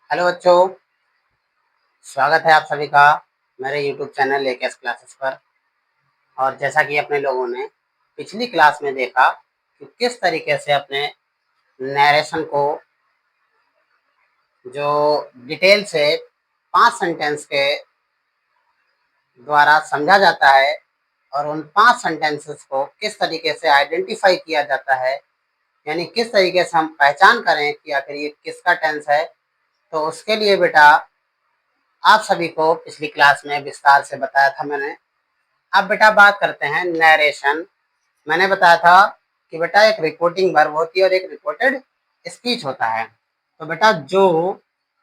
Hello बच्चों, स्वागत है आप सभी का मेरे YouTube चैनल एकेएस क्लासेस पर। और जैसा कि अपने लोगों ने पिछली क्लास में देखा कि किस तरीके से अपने नरेशन को जो डिटेल से 5 सेंटेंस के द्वारा समझा जाता है और उन 5 सेंटेंसेस को किस तरीके से आइडेंटिफाई किया जाता है, यानी किस तरीके से हम पहचान करें कि आखिर ये किसका टेंस है। तो उसके लिए बेटा आप सभी को पिछली क्लास में विस्तार से बताया था मैंने। अब बेटा बात करते हैं नरेशन। मैंने बताया था कि बेटा एक रिपोर्टिंग वर्ब होती है और एक रिपोर्टेड स्पीच होता है। तो बेटा जो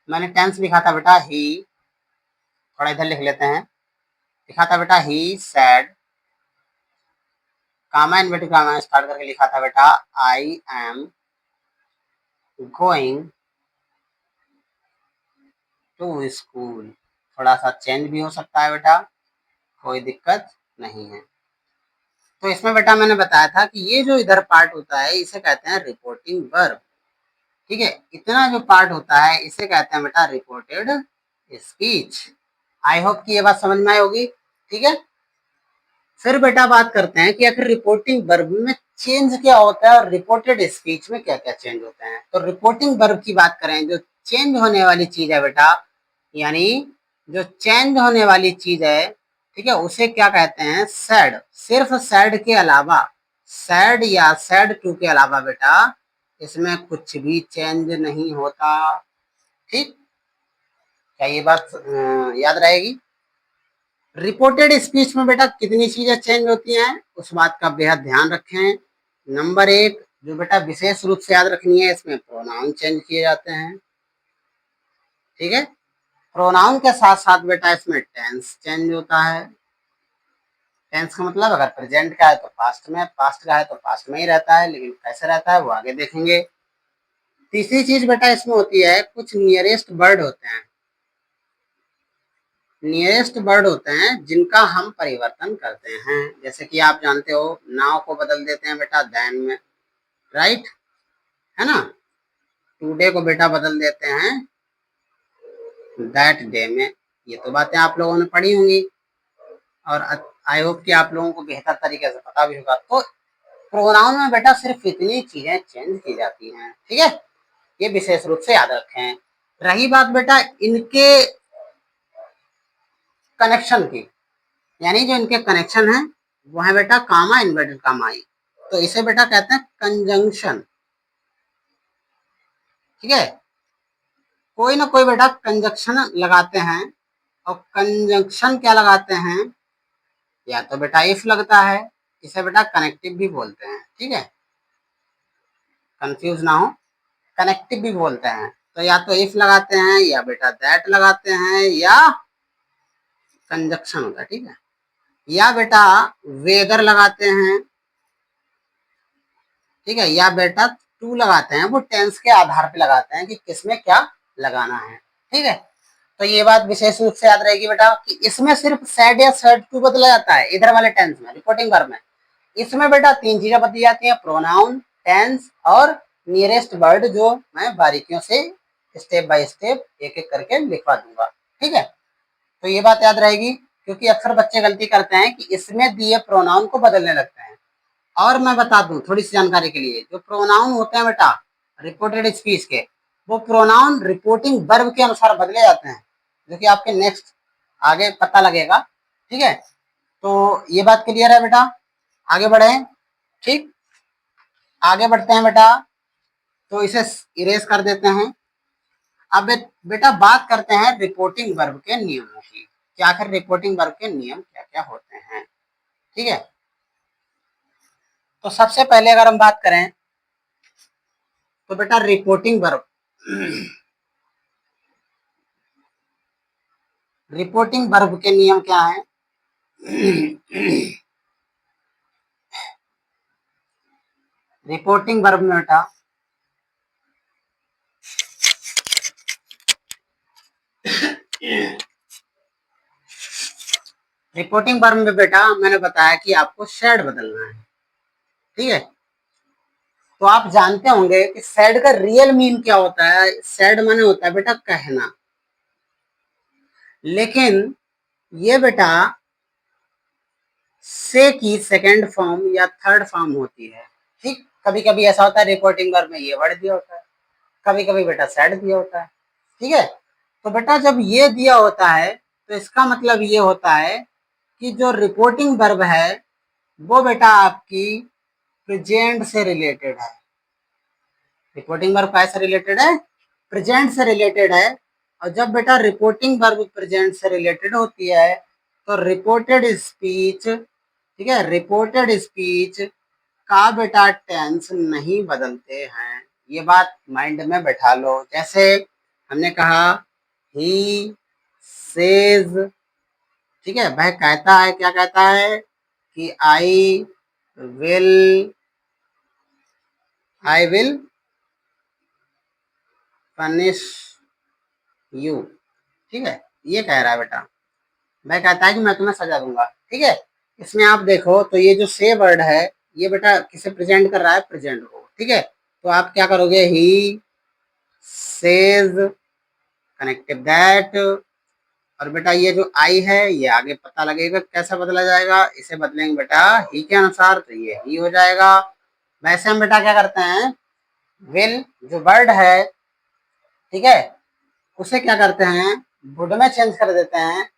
मैंने टेंस लिखा था बेटा ही, थोड़ा इधर लिख लेते हैं, लिखा था बेटा he said, comma inverted comma start करके लिखा था बेटा I am going to school. थोड़ा सा चेंज भी हो सकता है बेटा, कोई दिक्कत नहीं है। तो इसमें बेटा मैंने बताया था कि ये जो इधर पार्ट होता है इसे कहते हैं रिपोर्टिंग वर्ब। ठीक है, इतना जो पार्ट होता है इसे कहते हैं बेटा रिपोर्टेड स्पीच। आई होप कि ये बात समझ में आई होगी। ठीक है, फिर बेटा बात करते हैं कि आखिर रिपोर्टिंग वर्ब में चेंज क्या होता है और रिपोर्टेड स्पीच में क्या क्या चेंज होते हैं। तो रिपोर्टिंग वर्ब की बात करें, जो चेंज होने वाली चीज है बेटा, यानी जो चेंज होने वाली चीज है, ठीक है, उसे क्या कहते हैं सैड। सिर्फ सैड के अलावा, सैड या सैड टू के अलावा बेटा इसमें कुछ भी चेंज नहीं होता। ठीक, क्या ये बात याद रहेगी। रिपोर्टेड स्पीच में बेटा कितनी चीजें चेंज होती हैं उस बात का बेहद ध्यान रखें। नंबर एक जो बेटा विशेष रूप से याद रखनी है, इसमें प्रोनाउन चेंज किए जाते हैं। ठीक है, प्रोनाउन के साथ साथ बेटा इसमें टेंस चेंज होता है। टेंस का मतलब अगर प्रेजेंट का है तो पास्ट में, पास्ट का है तो पास्ट में ही रहता है, लेकिन कैसे रहता है वो आगे देखेंगे। तीसरी चीज बेटा इसमें होती है कुछ नियरेस्ट वर्ड होते हैं। नियरेस्ट वर्ड होते हैं जिनका हम परिवर्तन करते हैं। जैसे कि आप जानते हो नाउ को बदल देते हैं बेटा देन में, राइट, है ना। टुडे को बेटा बदल देते हैं दैट डे में। ये तो बातें आप लोगों ने पढ़ी होंगी और आई होप कि आप लोगों को बेहतर तरीके से पता भी होगा। तो प्रोनाउन में बेटा सिर्फ इतनी चीजें चेंज की जाती हैं। ठीक है, ये विशेष रूप से याद रखें। रही बात बेटा इनके कनेक्शन की, यानी जो इनके कनेक्शन है वो है बेटा कामा इन्वर्टेड कामा आई, तो इसे बेटा कहते हैं कंजंक्शन। ठीक है, कोई ना कोई बेटा कंजंक्शन लगाते हैं, और कंजंक्शन क्या लगाते हैं, या तो बेटा इफ लगता है, इसे बेटा कनेक्टिव भी बोलते हैं। ठीक है, कंफ्यूज ना हो, कनेक्टिव भी बोलते हैं। तो या तो इफ लगाते हैं या बेटा दैट लगाते हैं या कंजंक्शन होता है। ठीक है, या बेटा वेदर लगाते हैं। ठीक है, या बेटा टू लगाते हैं, वो टेंस के आधार पे लगाते हैं कि किसमें क्या लगाना है। ठीक है, तो ये बात विशेष रूप से याद रहेगी बेटा कि इसमें सिर्फ सैड या सैड टू बदला जाता है इधर वाले टेंस में, रिपोर्टिंग वर्ब में। इसमें बेटा तीन चीजें बदली जाती हैं, प्रोनाउन, टेंस और नियरेस्ट वर्ड, जो मैं बारीकियों से स्टेप बाय स्टेप एक एक करके लिखवा दूंगा। ठीक है, तो ये बात याद रहेगी क्योंकि अक्सर बच्चे गलती करते हैं कि इसमें दिए प्रोनाउन को बदलने लगते हैं। और मैं बता दूं थोड़ी सी जानकारी के लिए, जो प्रोनाउन होते हैं बेटा रिपोर्टेड स्पीच के, वो प्रोनाउन रिपोर्टिंग वर्ब के अनुसार बदले जाते हैं, जो कि आपके नेक्स्ट आगे पता लगेगा। ठीक है, तो ये बात क्लियर है बेटा, आगे बढ़े। ठीक, आगे बढ़ते हैं बेटा, तो इसे इरेज कर देते हैं। अब बेटा बात करते हैं रिपोर्टिंग वर्ब के नियमों की, कि आखिर रिपोर्टिंग वर्ब के नियम क्या क्या होते हैं। ठीक है, तो सबसे पहले अगर हम बात करें तो बेटा रिपोर्टिंग वर्ब, रिपोर्टिंग वर्ब के नियम क्या है। रिपोर्टिंग वर्ब में बेटा रिपोर्टिंग वर्ब में बेटा मैंने बताया कि आपको शेड बदलना है। ठीक है, तो आप जानते होंगे कि सैड का रियल मीन क्या होता है। सैड माने होता है बेटा कहना, लेकिन ये बेटा से की सेकंड फॉर्म या थर्ड फॉर्म होती है। ठीक, कभी कभी ऐसा होता है रिपोर्टिंग वर्ब में ये वर्ड दिया होता है, कभी कभी बेटा सैड दिया होता है। ठीक है, तो बेटा जब ये दिया होता है तो इसका मतलब ये होता है कि जो रिपोर्टिंग वर्ब है वो बेटा आपकी प्रेजेंट से रिलेटेड है। रिपोर्टिंग वर्ब कैसे रिलेटेड है? प्रेजेंट से रिलेटेड है। और जब बेटा रिपोर्टिंग वर्ब प्रेजेंट से रिलेटेड होती है तो रिपोर्टेड स्पीच, ठीक है, रिपोर्टेड स्पीच का बेटा टेंस नहीं बदलते हैं। ये बात माइंड में बैठा लो। जैसे हमने कहा ही सेज, ठीक है, वह कहता है, क्या कहता है कि will I will punish you. ठीक है, ये कह रहा है बेटा, मैं कहता है कि मैं तुम्हें सजा दूंगा। ठीक है, इसमें आप देखो तो ये जो से वर्ड है ये बेटा किसे प्रेजेंट कर रहा है? प्रेजेंट को। ठीक है, तो आप क्या करोगे? ही सेज कनेक्टिव दैट, और बेटा ये जो आई है ये आगे पता लगेगा कैसे बदला जाएगा। इसे बदलेंगे बेटा ही के अनुसार, तो ये ही हो जाएगा। वैसे हम बेटा क्या करते हैं, विल जो वर्ड है, ठीक है, उसे क्या करते हैं, वुड में चेंज कर देते हैं।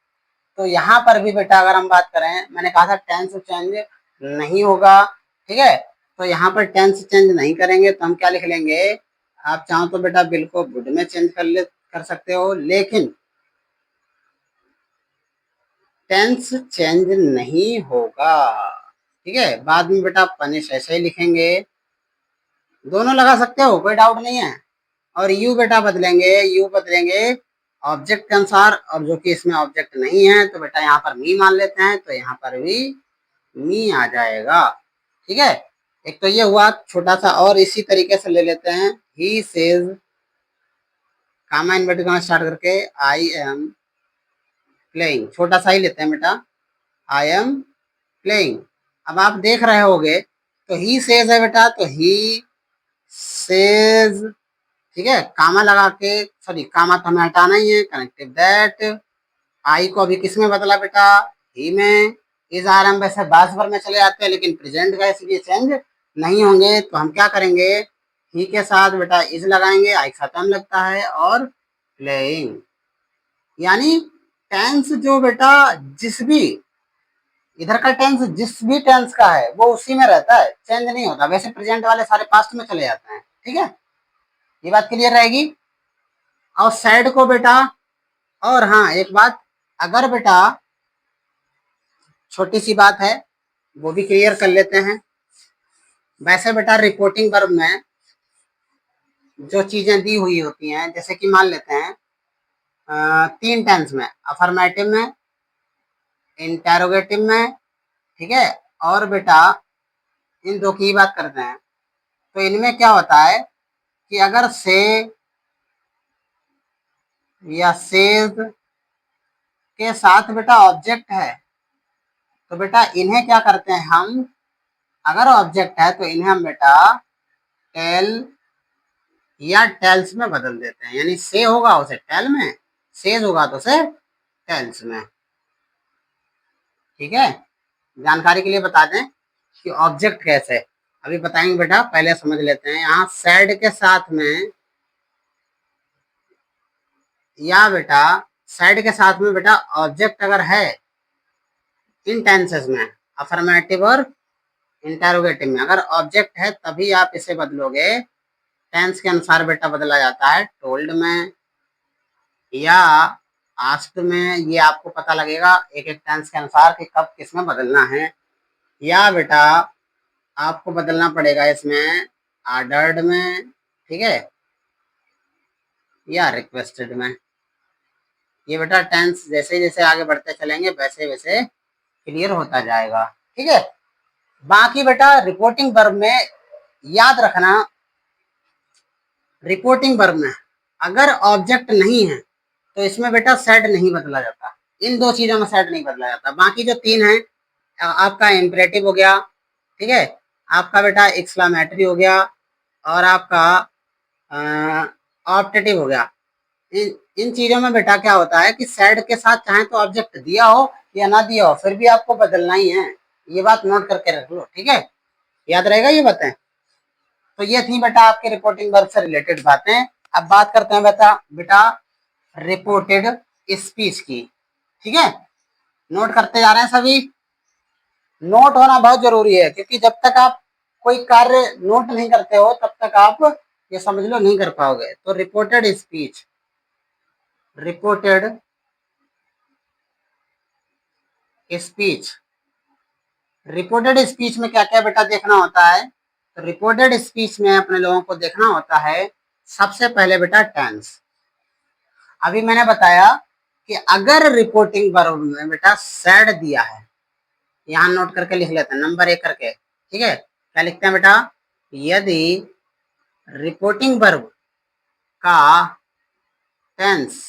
तो यहाँ पर भी बेटा अगर हम बात करें, मैंने कहा था टेंस चेंज नहीं होगा। ठीक है, तो यहाँ पर टेंस चेंज नहीं करेंगे तो हम क्या लिख लेंगे, आप चाहो तो बेटा विल को वुड में चेंज कर सकते हो, लेकिन टेंस चेंज नहीं होगा। ठीक है, बाद में बेटा पनिश ऐसे ही लिखेंगे, दोनों लगा सकते हो, कोई डाउट नहीं है। और यू बेटा बदलेंगे, यू बदलेंगे ऑब्जेक्ट के अनुसार, और जो कि इसमें ऑब्जेक्ट नहीं है तो बेटा यहाँ पर मी मान लेते हैं, तो यहाँ पर भी मी आ जाएगा। ठीक है, एक तो ये हुआ छोटा सा, और इसी तरीके से ले लेते हैं he says comma inverted comma start करके आई एम प्लेइंग, छोटा सा ही लेते हैं बेटा, आई एम प्लेइंग। अब आप देख रहे होगे तो ही सेज है बेटा, तो ही सेज, ठीक है, कामा लगा के, सॉरी कामा तो हमें हटाना ही है, कनेक्टिव दैट, आई को अभी किस में बदला बेटा, ही में। इस आर हम वैसे बास पर में चले जाते हैं लेकिन प्रेजेंट का इसलिए चेंज नहीं होंगे, तो हम क्या करेंगे, ही के साथ बेटा इज लगाएंगे, आई खत्म लगता है, और प्लेइंग। यानी टेंस जो बेटा जिस भी इधर का टेंस जिस भी टेंस का है वो उसी में रहता है, चेंज नहीं होता। वैसे प्रेजेंट वाले सारे पास्ट में चले जाते हैं। ठीक है, ये बात क्लियर रहेगी। और सैड को बेटा, और हाँ एक बात, अगर बेटा छोटी सी बात है वो भी क्लियर कर लेते हैं। वैसे बेटा रिपोर्टिंग वर्ब में जो चीजें दी हुई होती हैं, जैसे कि मान लेते हैं तीन टेंस में, अफर्मेटिव में, इंटेरोगेटिव में, ठीक है, और बेटा इन दो की बात करते हैं, तो इनमें क्या होता है कि अगर से या सेज के साथ बेटा ऑब्जेक्ट है तो बेटा इन्हें क्या करते हैं हम, अगर ऑब्जेक्ट है तो इन्हें हम बेटा टेल या टेल्स में बदल देते हैं। यानी से होगा उसे टेल में, सेज होगा तो उसे टेल्स में। ठीक है, जानकारी के लिए बता दें कि ऑब्जेक्ट कैसे, अभी बताएंगे बेटा, पहले समझ लेते हैं। यहाँ सैड के साथ में, या बेटा सैड के साथ में बेटा ऑब्जेक्ट अगर है इन टेंसेस में, अफर्मेटिव और इंटेरोगेटिव में, अगर ऑब्जेक्ट है तभी आप इसे बदलोगे। टेंस के अनुसार बेटा बदला जाता है, टोल्ड में या आस्क्ड में, ये आपको पता लगेगा एक एक टेंस के अनुसार कि कब किस में बदलना है। या बेटा आपको बदलना पड़ेगा इसमें ऑर्डर्ड में, ठीक है, या रिक्वेस्टेड में। ये बेटा टेंस जैसे जैसे आगे बढ़ते चलेंगे वैसे वैसे क्लियर होता जाएगा। ठीक है, बाकी बेटा रिपोर्टिंग वर्ब में याद रखना, रिपोर्टिंग वर्ब में अगर ऑब्जेक्ट नहीं है तो इसमें बेटा सेड नहीं बदला जाता, इन दो चीजों में सेड नहीं बदला जाता। बाकी जो तीन है, आपका इम्परेटिव हो गया, ठीक है, आपका बेटा एक्सक्लामेटरी हो गया, और आपका ऑप्टेटिव हो गया। इन चीजों में बेटा क्या होता है कि सेड के साथ चाहे तो ऑब्जेक्ट दिया हो या ना दिया हो, फिर भी आपको बदलना ही है। ये बात नोट करके रख लो, ठीक है, याद रहेगा ये बातें। तो ये थी बेटा आपके रिपोर्टिंग वर्ब से रिलेटेड बातें। अब बात करते हैं बेटा बेटा रिपोर्टेड स्पीच की, ठीक है। नोट करते जा रहे हैं सभी। नोट होना बहुत जरूरी है, क्योंकि जब तक आप कोई कार्य नोट नहीं करते हो तब तक आप ये समझ लो नहीं कर पाओगे। तो reported speech, reported speech, reported speech में क्या क्या बेटा देखना होता है। तो रिपोर्टेड स्पीच में अपने लोगों को देखना होता है सबसे पहले बेटा टेंस। अभी मैंने बताया कि अगर रिपोर्टिंग वर्ब में बेटा सैड दिया है, यहां नोट करके लिख लेते हैं नंबर 1 करके, ठीक है। क्या लिखते हैं बेटा, यदि रिपोर्टिंग वर्ब का टेंस,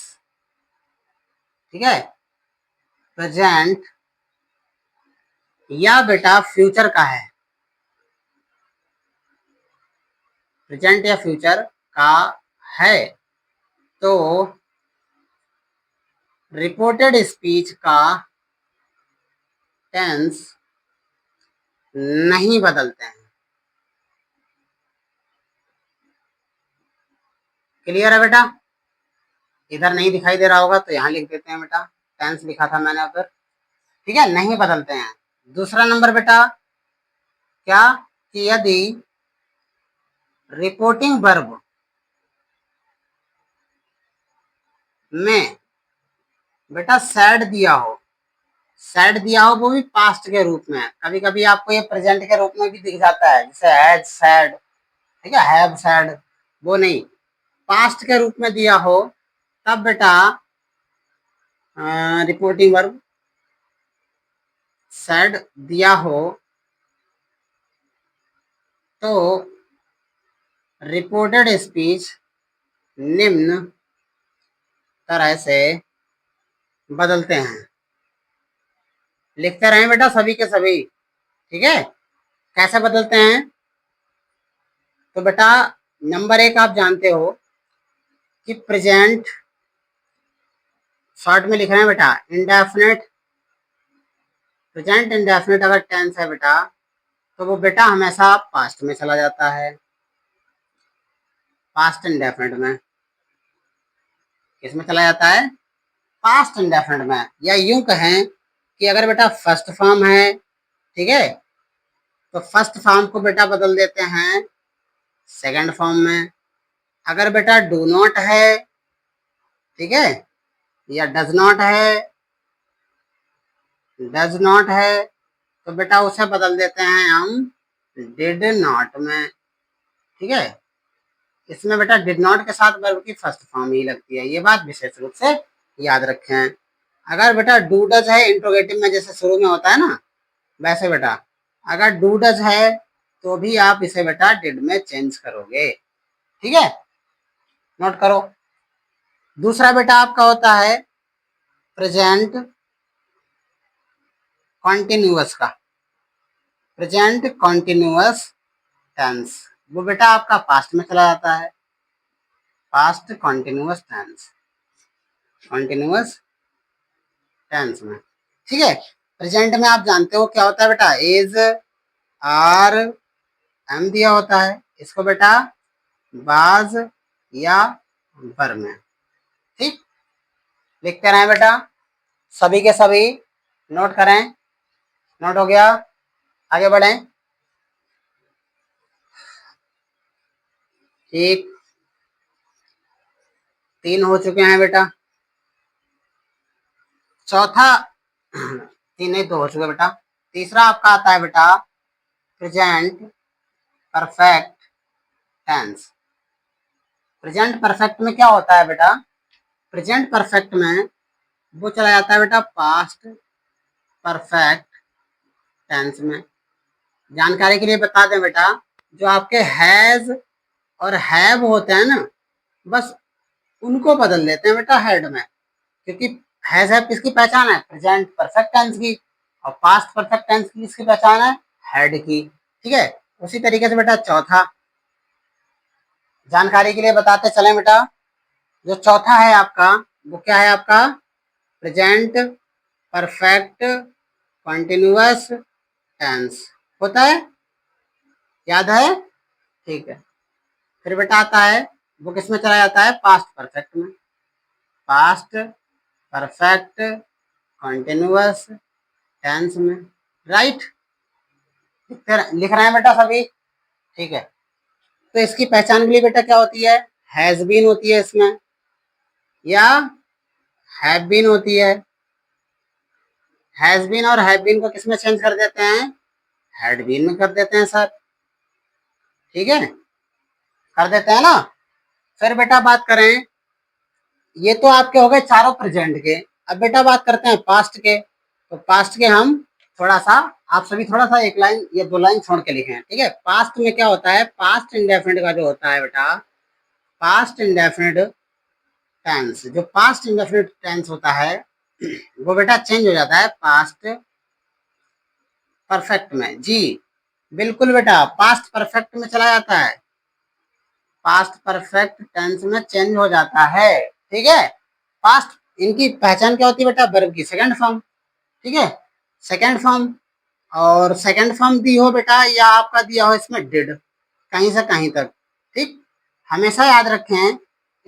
ठीक है, प्रेजेंट या बेटा फ्यूचर का है, प्रेजेंट या फ्यूचर का है, तो रिपोर्टेड स्पीच का टेंस नहीं बदलते हैं। क्लियर है बेटा, इधर नहीं दिखाई दे रहा होगा तो यहां लिख देते हैं बेटा, टेंस लिखा था मैंने उधर, ठीक है, नहीं बदलते हैं। दूसरा नंबर बेटा क्या, कि यदि रिपोर्टिंग वर्ब में बेटा सैड दिया हो, सैड दिया हो वो भी पास्ट के रूप में, कभी कभी आपको ये प्रेजेंट के रूप में भी दिख जाता है, जैसे हैज सैड, ठीक है, हैव सैड, वो नहीं, पास्ट के रूप में दिया हो तब बेटा रिपोर्टिंग वर्ब सैड दिया हो तो रिपोर्टेड स्पीच निम्न तरह से बदलते हैं। लिखते रहें बेटा सभी के सभी, ठीक है। कैसे बदलते हैं, तो बेटा नंबर 1 आप जानते हो कि प्रेजेंट, शॉर्ट में लिख रहे हैं बेटा इंडेफिनेट, प्रेजेंट इंडेफिनेट अगर टेंस है बेटा तो वो बेटा हमेशा पास्ट में चला जाता है, पास्ट इंडेफिनेट में, किसमें चला जाता है, पास्ट इंडेफिनेट में। या यूं कहें कि अगर बेटा फर्स्ट फॉर्म है, ठीक है, तो फर्स्ट फॉर्म को बेटा बदल देते हैं सेकंड फॉर्म में। अगर बेटा डू नॉट है, ठीक है, या डज नॉट है, डज नॉट है, तो बेटा उसे बदल देते हैं हम डिड नॉट में, ठीक है। इसमें बेटा डिड नॉट के साथ वर्ब की फर्स्ट फॉर्म ही लगती है, ये बात विशेष रूप से याद रखें। अगर बेटा डू डज है इंट्रोगेटिव में जैसे शुरू में होता है ना, वैसे बेटा अगर डू डज है तो भी आप इसे बेटा डिड में चेंज करोगे, ठीक है, नोट करो। दूसरा बेटा आपका होता है प्रेजेंट कॉन्टिन्यूअस का, प्रेजेंट कॉन्टिन्यूअस टेंस, वो बेटा आपका पास्ट में चला जाता है, past continuous tense, continuous tense में, ठीक है। प्रेजेंट में आप जानते हो क्या होता है बेटा, इज, आर, एम दिया होता है, इसको बेटा बाज या बर में, ठीक, लिखते रहें बेटा सभी के सभी, नोट करें, नोट हो गया, आगे बढ़ें, ठीक, 3 हो चुके हैं बेटा। चौथा 3 नहीं 2 हो चुके बेटा। तीसरा आपका आता है बेटा present perfect tense. Present perfect में क्या होता है बेटा, प्रेजेंट परफेक्ट में वो चला जाता है बेटा पास्ट परफेक्ट टेंस में। जानकारी के लिए बता दें बेटा, जो आपके हैज और हैव होते हैं ना, बस उनको बदल देते हैं बेटा हेड में, क्योंकि हैज हैव किसकी पहचान है, प्रेजेंट परफेक्ट टेंस की, और पास्ट परफेक्ट टेंस की किसकी पहचान है, हेड की, ठीक है। उसी तरीके से बेटा चौथा, जानकारी के लिए बताते चलें बेटा, जो चौथा है आपका वो क्या है आपका, प्रेजेंट परफेक्ट कंटिन्यूअस टेंस होता है, याद है? ठीक है। फिर बेटा आता है वो किस में चला जाता है, पास्ट परफेक्ट में, पास्ट परफेक्ट कंटिन्यूअस टेंस में, राइट? लिख रहे हैं बेटा सभी? ठीक है। तो इसकी पहचान के लिए बेटा क्या होती है, हैज बीन होती है इसमें, या हैव बीन होती है। हैज बीन और हैव बीन को किस में चेंज कर देते हैं, हैड बीन में कर देते हैं सर, ठीक है, कर देते हैं ना। फिर बेटा बात करें, ये तो आपके हो गए चारों प्रेजेंट के। अब बेटा बात करते हैं पास्ट के। तो पास्ट के हम थोड़ा सा, आप सभी थोड़ा सा एक लाइन या दो लाइन छोड़ के लिखें, ठीक है। पास्ट में क्या होता है, पास्ट इंडेफिनिट का जो होता है बेटा, पास्ट इंडेफिनिट टेंस, जो पास्ट इंडेफिनिट टेंस होता है वो बेटा चेंज हो जाता है पास्ट परफेक्ट में। जी बिल्कुल बेटा, पास्ट परफेक्ट में चला जाता है, पास्ट परफेक्ट टेंस में चेंज हो जाता है, ठीक है। पास्ट, इनकी पहचान क्या होती है बेटा, वर्ब की सेकंड फॉर्म, ठीक है, सेकंड फॉर्म। और सेकंड फॉर्म दी हो बेटा या आपका दिया हो इसमें डिड, कहीं से कहीं तक, ठीक। हमेशा याद रखें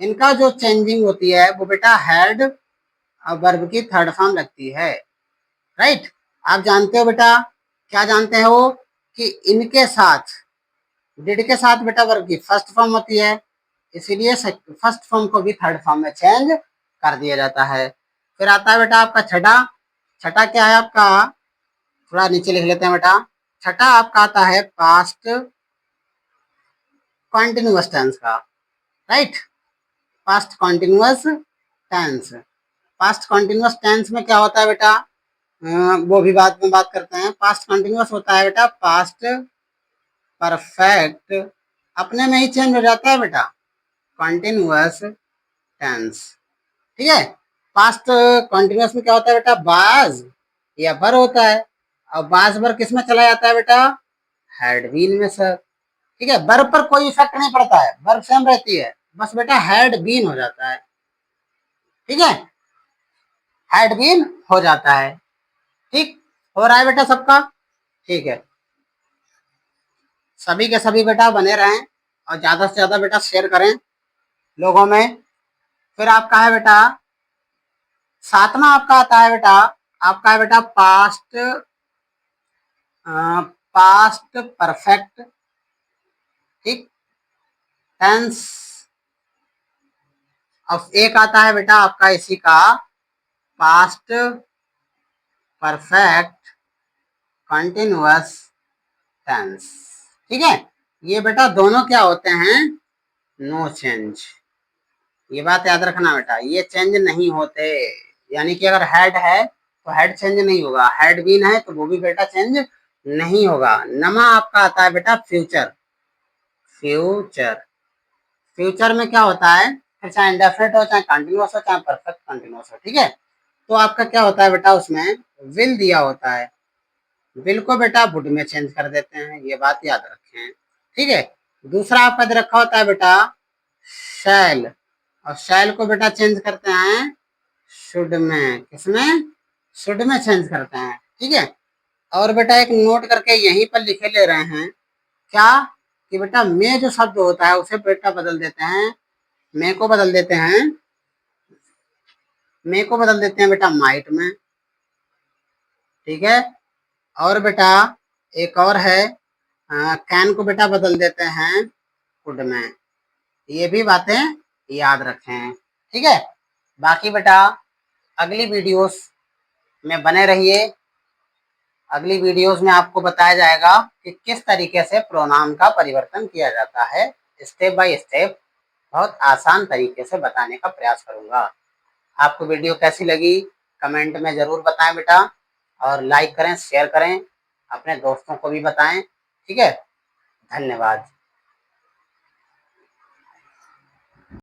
इनका जो चेंजिंग होती है वो बेटा हैड और वर्ब की थर्ड फॉर्म लगती है, राइट। आप जानते हो बेटा, क्या जानते हो कि इनके साथ, डिड के साथ बेटा वर्ब की फर्स्ट फॉर्म होती है, इसीलिए फर्स्ट फॉर्म को भी थर्ड फॉर्म में चेंज कर दिया जाता है। फिर आता है बेटा आपका छठा। छठा क्या है आपका, थोड़ा नीचे लिख लेते हैं बेटा। छठा आपका आता है पास्ट कॉन्टिन्यूअस टेंस का, right, past continuous tense. Past continuous tense में क्या होता है बेटा, वो भी बाद में बात करते हैं। पास्ट कॉन्टिन्यूअस होता है बेटा पास्ट परफेक्ट, अपने में ही चेंज हो जाता है बेटा, कॉन्टिन्यूअस टेंस, ठीक है। पास्ट कॉन्टिन्यूअस में क्या होता है बेटा, बाज या बर होता है, और बाज बर किस में चला जाता है बेटा, हैड बीन में सर, ठीक है। बर पर कोई इफेक्ट नहीं पड़ता है, बर सेम रहती है, बस बेटा हैड बीन हो जाता है, ठीक है, हैड बीन हो जाता है, ठीक। हो रहा है बेटा सबका? ठीक है। सभी के सभी बेटा बने रहें और ज्यादा से ज्यादा बेटा शेयर करें लोगों में। फिर आपका है बेटा सातवां, आपका आता है बेटा, आपका है बेटा पास्ट, पास्ट परफेक्ट, ठीक, टेंस। अब एक आता है बेटा आपका इसी का पास्ट परफेक्ट कंटिन्यूअस टेंस, ठीक है। ये बेटा दोनों क्या होते हैं, नो चेंज। ये बात याद रखना बेटा, ये चेंज नहीं होते, यानी कि अगर हेड है तो हेड चेंज नहीं होगा, हेड बीन है तो वो भी बेटा चेंज नहीं होगा। नमा आपका आता है बेटा फ्यूचर, फ्यूचर, फ्यूचर में क्या होता है, फिर चाहे इंडेफिनिट हो, चाहे कंटिन्यूअस हो, चाहे परफेक्ट कंटिन्यूअस हो, ठीक है। तो आपका क्या होता है बेटा, उसमें विल दिया होता है, विल को बेटा वुड में चेंज कर देते हैं, ये बात याद रखें, ठीक है। दूसरा आपका दे रखा होता है बेटा शैल, और शैल को बेटा चेंज करते हैं शुड में, किसमें, शुड में चेंज करते हैं, ठीक है। और बेटा एक नोट करके यहीं पर लिखे ले रहे हैं क्या, कि बेटा मे जो शब्द होता है उसे बेटा बदल देते हैं, मे को बदल देते हैं, मे को बदल देते हैं बेटा माइट में, ठीक है। और बेटा एक और है, कैन को बेटा बदल देते हैं कुड में, ये भी बातें याद रखें, ठीक है। बाकी बेटा अगली वीडियोस में बने रहिए, अगली वीडियोस में आपको बताया जाएगा कि किस तरीके से प्रोनाउन का परिवर्तन किया जाता है, स्टेप बाय स्टेप, बहुत आसान तरीके से बताने का प्रयास करूंगा। आपको वीडियो कैसी लगी कमेंट में ज़रूर बताएं बेटा, और लाइक करें, शेयर करें, अपने दोस्तों को भी बताएं, ठीक है। धन्यवाद।